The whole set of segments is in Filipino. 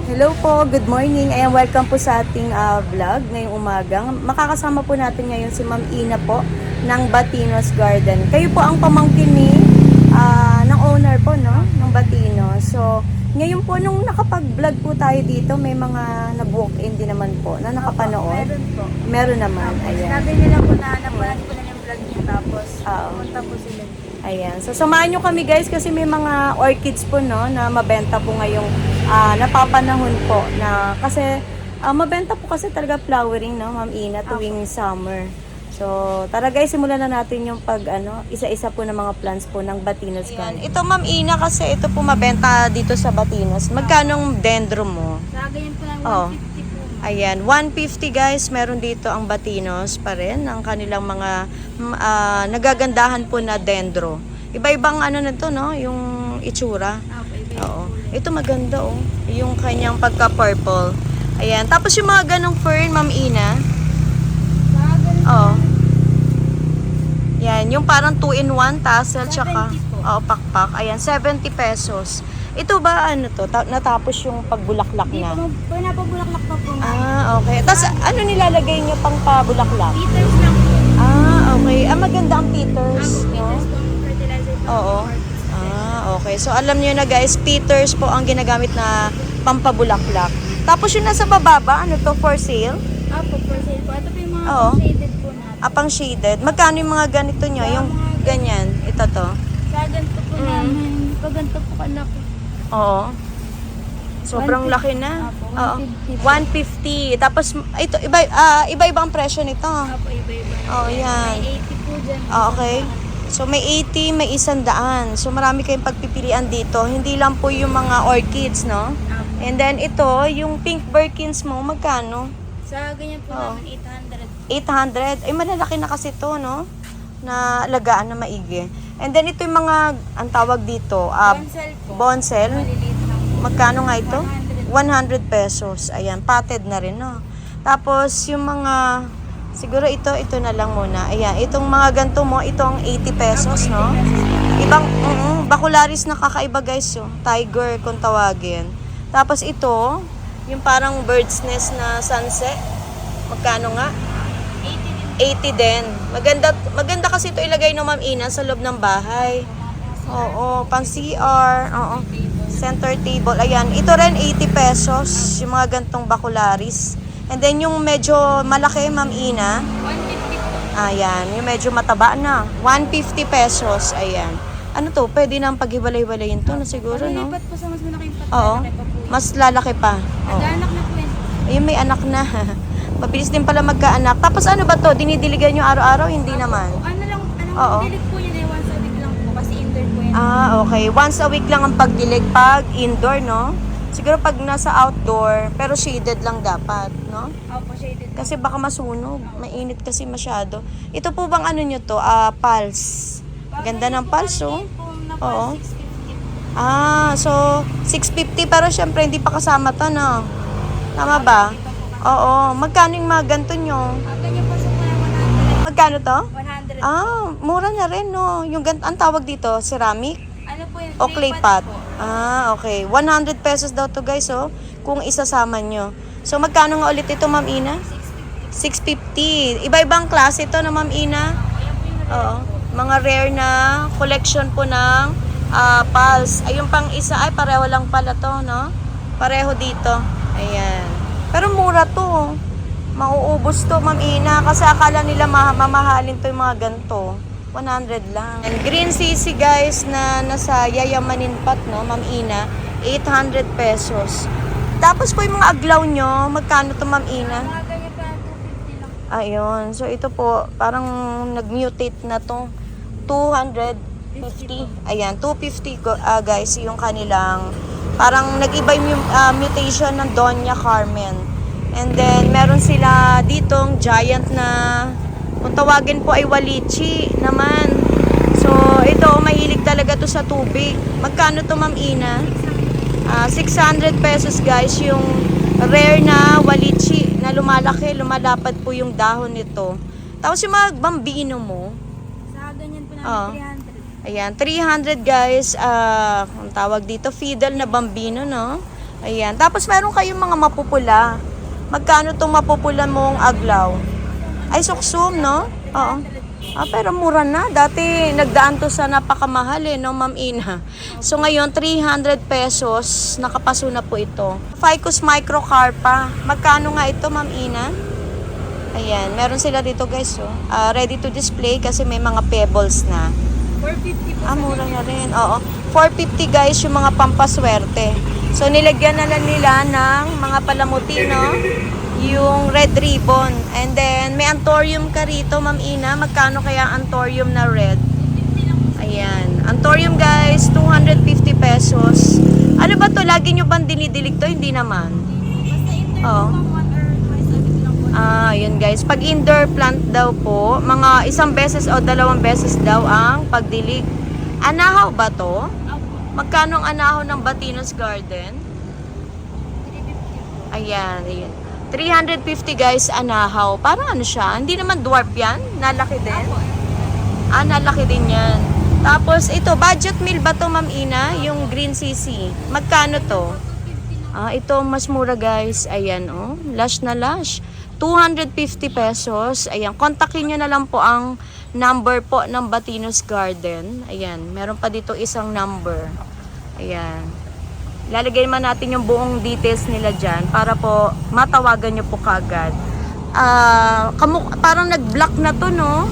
Hello po, good morning. Ayan, welcome po sa ating vlog ngayong umaga. Makakasama po natin ngayon si Ma'am Ina po ng Batinos Garden. Kayo po ang pamangkin ni ng owner po, no? Ng Batinos. So, ngayon po nung nakapag-vlog po tayo dito, may mga nag-walk-in din naman po na nakapanood. Meron po. Meron naman, ayan. Sabi nila po na napanood ko na yung vlog niya tapos pumunta po sila. Ayan. So, samahan nyo kami guys kasi may mga orchids po, no, na mabenta po ngayong napapanahon po na kasi mabenta po kasi talaga flowering, no, Ma'am Ina, tuwing summer. So, tara guys, simulan na natin yung isa-isa po ng mga plants po ng Batinos Garden. Ito Ma'am Ina kasi ito po mabenta dito sa Batinos. Magkano ang dendro mo? Sa ganyan po ng 150 po. Ayan, 150 guys, meron dito ang Batinos pa rin, ang kanilang mga nagagandahan po na dendro. Iba-ibang na to, no, yung itsura. Oo. Ito maganda, oh, yung kanyang pagka-purple. Ayan, tapos yung mga ganong fern, Ma'am Ina. Oo. Yan, yung parang 2-in-1 tassel, tsaka, pakpak. Ayan, 70 pesos. Ito ba natapos yung pagbulaklak na? Hindi po napabulaklak pa po. Okay. Tapos ano nilalagay niyo pang pabulaklak? Peters lang po. Okay. Maganda ang Peters, no? Peters po ang fertilizer po. Oo. Okay. So alam niyo na guys, Peters po ang ginagamit na pampabulaklak. Tapos yung nasa baba ba, ano to, for sale? Po, for sale po. Ito po yung mga Oo. shaded po natin. Pang shaded. Magkano yung mga ganito nyo? Yung ganyan. Ito to. Sa ganito po namin. Pag ganito po kalaki. Oo. Sobrang 150. laki na. Oo. 150. 150. Tapos ito iba-ibang presyo nito. Iba-iba. Yan. May 80 po dyan. Okay. So may 80, may 100. So marami kayong pagpipilian dito. Hindi lang po yung mga orchids, no? And then ito, yung pink Birkins mo, magkano? Sa ganyan po namin 800. 800. Ay malalaki na kasi to, no? Na alagaan na maigi. And then ito yung mga, ang tawag dito, Bonsel po. bonsel. Maliliit lang po. Magkano nga ito? 100 pesos. Ayan, potted na rin, no? Tapos, yung mga, siguro ito na lang muna. Ayan, itong mga ganito mo, ito ang 80 pesos, no? Ibang, bacularis na kakaiba, guys, oh. Tiger, kung tawagin. Tapos ito, yung parang bird's nest na sunset. Magkano nga? 80 din. Maganda kasi ito ilagay no Ma'am Ina sa loob ng bahay. Oo, pang CR, oo. Center table. Ayan, ito rin 80 pesos yung mga gantong bacularis. And then yung medyo malaki Ma'am Ina, 150 po. ayan, yung medyo mataba na. 150 pesos. Ayan. Ano to? Pwede nang paghiwalay-walayin to na siguro, no? Palipat po sa mas malaking pot. Oo. Malaki pa po. Mas lalaki pa. Oo. Nag-anak na po yan. Ayun, may anak na. Mabilis din pala magkaanak. Tapos ano ba to? Dinidiligan nyo araw-araw? Hindi naman. Ano lang, Oo. dilig po yan eh, once a week lang po kasi indoor po yan. Okay. Once a week lang ang pagdilig pag indoor, no? Siguro pag nasa outdoor, pero shaded lang dapat, no? Opo, shaded. Kasi baka masunog. Mainit kasi masyado. Ito po bang ano nyo to? Pulse. Ganda ng pulse, oh. Oo. Oo. 650. So 650 pero syempre hindi pa kasama to, no? Tama ba? Oo. Magkano yung mga ganito nyo? Ganyan po sa mga 100. Magkano to? 100. Mura na rin, no? Yung ang tawag dito, ceramic Ano po yun? o clay pot? po. Okay. 100 pesos daw to guys, oh. Kung isasama nyo. So, magkano nga ulit ito, Ma'am Ina? 650. Iba-ibang klase ito na Ma'am Ina. Oo. Mga rare na collection po ng pulse. Ayun pang isa, ay pareho lang pala to, no? Pareho dito. Ayan. Pero mura to. Mauubos to, Ma'am Ina. Kasi akala nila mamahalin to yung mga ganito. 100 lang. And green sisi guys na nasa Yayamanin Pat, no, Ma'am Ina. 800 pesos. Tapos po yung mga aglaw nyo, magkano to, Ma'am Ina? Mga ganyan po 250 lang. Ayun. So ito po, parang nag-mutate na to. 250. Ayan, 250 guys, yung kanilang parang nag-iba yung mutation ng Doña Carmen. And then, meron sila ditong giant na, kung tawagin po ay walichi naman. So, ito, mahilig talaga to sa tubig. Magkano to, Ma'am Ina? 600 pesos guys, yung rare na walichi na lumalapad po yung dahon nito. Tapos yung mga bambino mo. Sa ganyan po namin 300. Ayan, 300 guys, ang tawag dito, fiddle na bambino, no? Ayan. Tapos meron kayong mga mapupula. Magkano tong mapupula mong aglaw? Ay, suksum, no? Oo. Pero mura na. Dati nagdaan to sa napakamahal no, Ma'am Ina. So ngayon, 300 pesos. Nakapaso na po ito. Ficus microcarpa. Magkano nga ito, Ma'am Ina? Ayan. Meron sila dito, guys. Ready to display kasi may mga pebbles na. 450 po. Mura na rin. Oo. 450 guys yung mga pampaswerte. So, nilagyan na lang nila ng mga palamuti, no? Yung red ribbon. And then, may antorium ka rito, Ma'am Ina. Magkano kaya ang antorium na red? Ayan. Antorium guys, 250 pesos. Ano ba to? Lagi nyo bang dinidilig to? Hindi naman. Basta inter Oo. po, 1 or twice a week lang po. Yun guys. Pag indoor plant daw po, mga isang beses o 2 beses daw ang pagdilig. Anahaw ba to? Magkano ang anahaw ng Batinos Garden? 350 po. Ayan, ayan. 350 guys, anahaw. Parang ano siya? Hindi naman dwarf yan? Nalaki din? Nalaki din yan. Tapos ito, budget meal ba to, Ma'am Ina? Yung green CC. Magkano to? Ito mas mura guys. Ayan, oh. Lush na lush. 250 pesos. Ayan, kontakin nyo na lang po ang number po ng Batinos Garden. Ayan, meron pa dito isang number. Ayan. Lalagay man natin yung buong details nila dyan para po matawagan nyo po kaagad. Parang nag-block na to, no?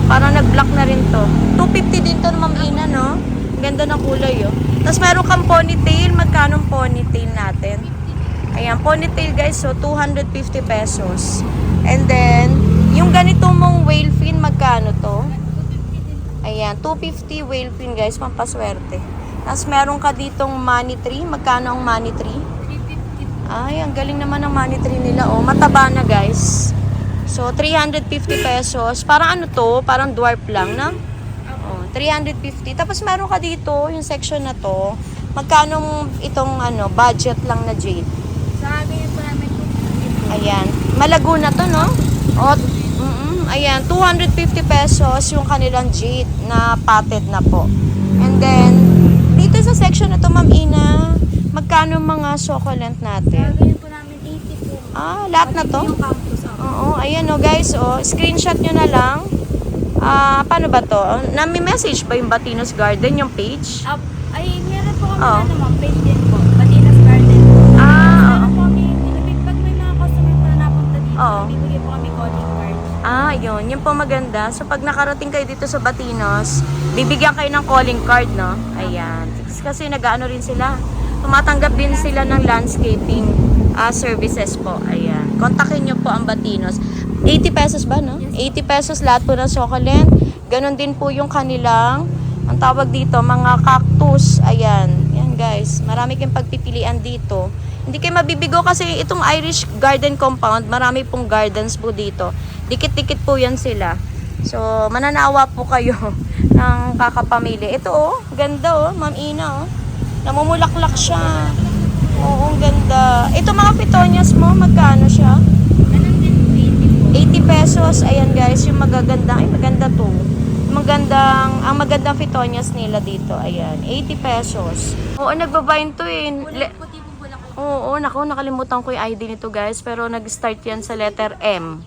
Parang nag-block na rin to. 250 din to, Ma'am Ina, no? Ganda ng kulay, oh. Tapos meron kang ponytail. Magkano ang ponytail natin? Ayan, ponytail guys, so 250 pesos. And then, yung ganito mong whale fin, magkano to? Ayan, 250 whale fin guys, pampaswerte. Tapos meron ka ditong money tree. Magkano ang money tree? 350 po. Ay, ang galing naman ng money tree nila. Mataba na guys. So, 350 pesos. Parang ano to? Parang dwarf lang, no? 350. Tapos meron ka dito, yung section na to. Magkano itong budget lang na jade? Sa amin po namin 250 po. Ayan. Malago na to, no? Ayan, 250 pesos yung kanilang jade na potted na po. And then, dito sa section na to, Ma'am Ina, magkano mga succulent Sa natin? amin po namin 80 po. Lahat na to? Yung campus. Oo, ayan guys, screenshot nyo na lang. Paano ba to? Nami-message ba yung Batinos Garden, yung page? Ay, meron po kami Oo. page din po. Batinos Garden. Oo. Meron po kami, pag may mga customer po na napunta dito, Oo. bibigyan po kami calling card. Yun. Yun po maganda. So, pag nakarating kayo dito sa Batinos, bibigyan kayo ng calling card, no? Ayan. Kasi nag-ano rin sila. Tumatanggap din sila ng landscaping services po. Ayan. Kontakin nyo po ang Batinos. 80 pesos ba, no? 80 pesos lahat po ng succulent. Ganon din po yung kanilang, ang tawag dito, mga cactus. Ayan. Yan, guys. Marami kayong pagpipilian dito. Hindi kayo mabibigo kasi itong Irish Garden Compound, marami pong gardens po dito. Dikit-dikit po yan sila. So, mananawa po kayo ng kakapamili. Ito, ganda, Ma'am Ina, namumulaklak siya. Oo, ang ganda. Ito mga petunias mo, magkano siya? Ganun din po, 80 po. 80 pesos. Ayan guys, yung magaganda. Ay, maganda to. Ang magandang petunias nila dito. Ayan, 80 pesos. Oo, nagbabayin to Puti po bulaklak. Oo, nakalimutan ko yung ID nito guys. Pero nag-start yan sa letter M.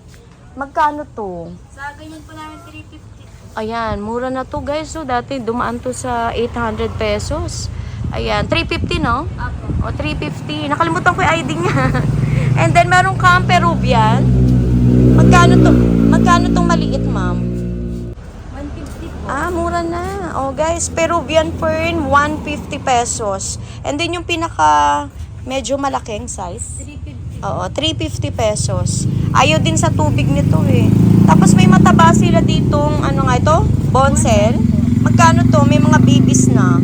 Magkano to? Sa ganyan po namin 350. Ayan, mura na to guys. So, dati dumaan to sa 800 pesos. Ayan, 350 no? Apo. 350. Nakalimutan ko yung ID niya. And then, meron kang Peruvian. Magkano tong maliit, ma'am? 150 po. Mura na. Guys, Peruvian fern, 150 pesos. And then, yung pinaka medyo malaking size. 350. 350 pesos. Ayaw din sa tubig nito Tapos, may mataba sila ditong, ano nga ito? Bonsel. Magkano to? May mga babies na.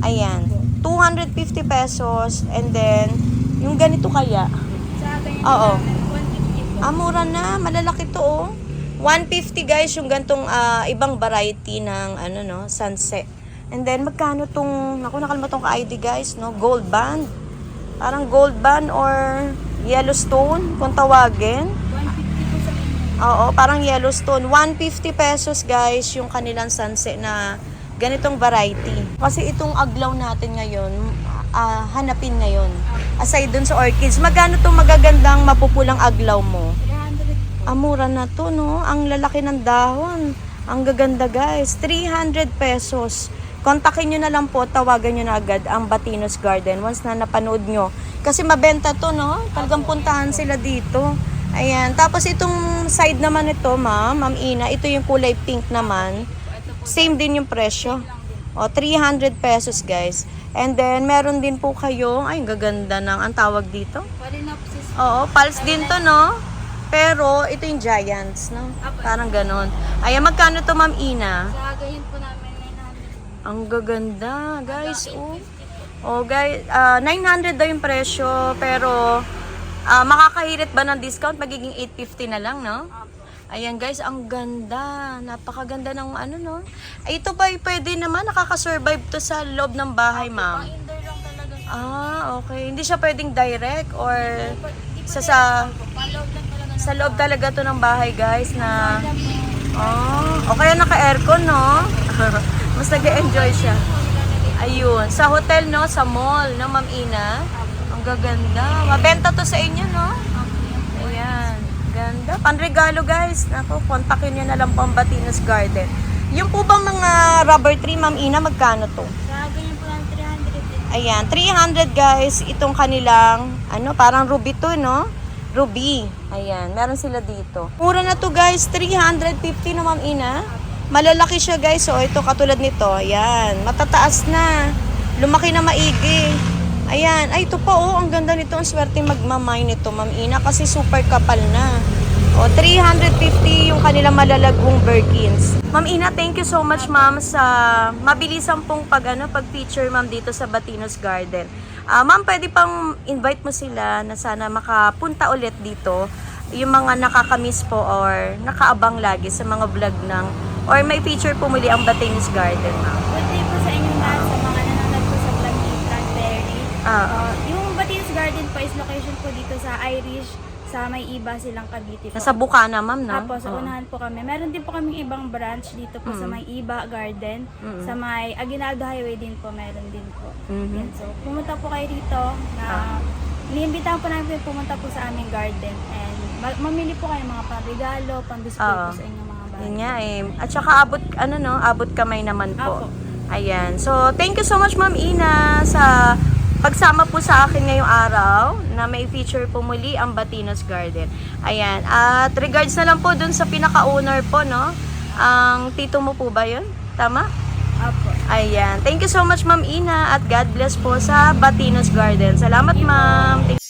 Ayan. 250 pesos. And then, yung ganito kaya. Sa ganyan Oo. po namin 150 po. Mura na. Malalaki to 150 guys, yung gantong ibang variety ng sunset. And then, magkano tong, nakalimutan ko ID guys, no? Gold band. Parang gold band or Yellowstone, kung tawagin. 150 po sa inyo. Oo, parang Yellowstone. 150 pesos guys, yung kanilang sunset na ganitong variety. Kasi itong aglaw natin ngayon, hanapin ngayon. Aside dun sa orchids, magkano itong magagandang mapupulang aglaw mo? 300 po. Mura na to, no? Ang lalaki ng dahon. Ang gaganda, guys. 300 pesos. Kontakin nyo na lang po, tawagan nyo na agad ang Batinos Garden once na napanood nyo. Kasi mabenta to, no? Talagang puntahan sila dito. Ayan. Tapos itong side naman ito, Ma'am Ina, ito yung kulay pink naman. Same din yung presyo. O, 300 pesos, guys. And then, meron din po kayong, ay, ang gaganda ng, ang tawag dito? Phalaenopsis. Oo, pulse din to, no? Pero, ito yung giants, no? Parang ganon. Ayan, magkano to, Ma'am Ina? Sa ganyan po namin 900. Ang gaganda, guys. Oh, oh guys, 900 daw yung presyo, pero makakahirit ba ng discount? Magiging 850 na lang, no? Ayan, guys, ang ganda. Napakaganda ng ano, no? Ay, ito ba pwede naman? Nakaka-survive to sa loob ng bahay, ma'am? Pang-indoor lang talaga siya. Okay. Hindi siya pwedeng direct or sa Pang-loob lang talaga. sa loob talaga to ng bahay, guys, na o kaya naka-aircon, no? Mas nag-enjoy siya. Ayun, sa hotel, no? Sa mall, no, Ma'am Ina? Ang gaganda. Mabenta to sa inyo, no? Ayan, ganda. Panregalo, guys. Naku, kontakin nyo na lang po ang Batinos Garden. Yung po bang mga rubber tree, Ma'am Ina, magkano to? Sa ganyan po namin 300 din. Ayan, 300, guys. Itong kanilang, parang ruby to, no? Ruby. Ayan, meron sila dito. Mura na to, guys. 350 na, Ma'am Ina. Malalaki siya, guys. So, ito katulad nito. Ayan, matataas na. Lumaki na maigi. Ayan. Ay, ito pa, oh. Ang ganda nito. Ang swerte magmamay nito, Ma'am Ina. Kasi super kapal na. O, 350 yung kanilang malalagong Birkins. Ma'am Ina, thank you so much, ma'am, sa mabilisan pong pag-feature, ma'am, dito sa Batinos Garden. Ma'am, pwede pang invite mo sila na sana makapunta ulit dito. Yung mga nakakamiss po or nakaabang lagi sa mga vlog ng or may feature po muli ang Batinos Garden, ma'am. Good day po sa inyo lahat sa mga nanonood po sa vlog ni Transberry. Yung Batinos Garden po is location po dito sa Irish, sa May Iba silang Cavite po. Nasa Bukana, ma'am, no? Apo, sa unahan po kami. Meron din po kaming ibang branch dito po sa May Iba Garden. Sa May Aguinaldo Highway din po, meron din po. Yan. So, pumunta po kayo dito na iniimbitahan po namin kayo pumunta po sa aming garden and mamili po kayo mga pang-regalo, pang-display po sa inyong mga bahay. Yun nga eh. At saka abot kamay naman po. Apo. Ayan. So, thank you so much, Ma'am Ina, sa pagsama po sa akin ngayong araw na may feature po muli ang Batinos Garden. Ayan. At regards na lang po dun sa pinaka-owner po, no? Ang tito mo po ba yun? Tama? Apo. Ayan. Thank you so much, Ma'am Ina, at God bless po sa Batinos Garden. Salamat, ma'am.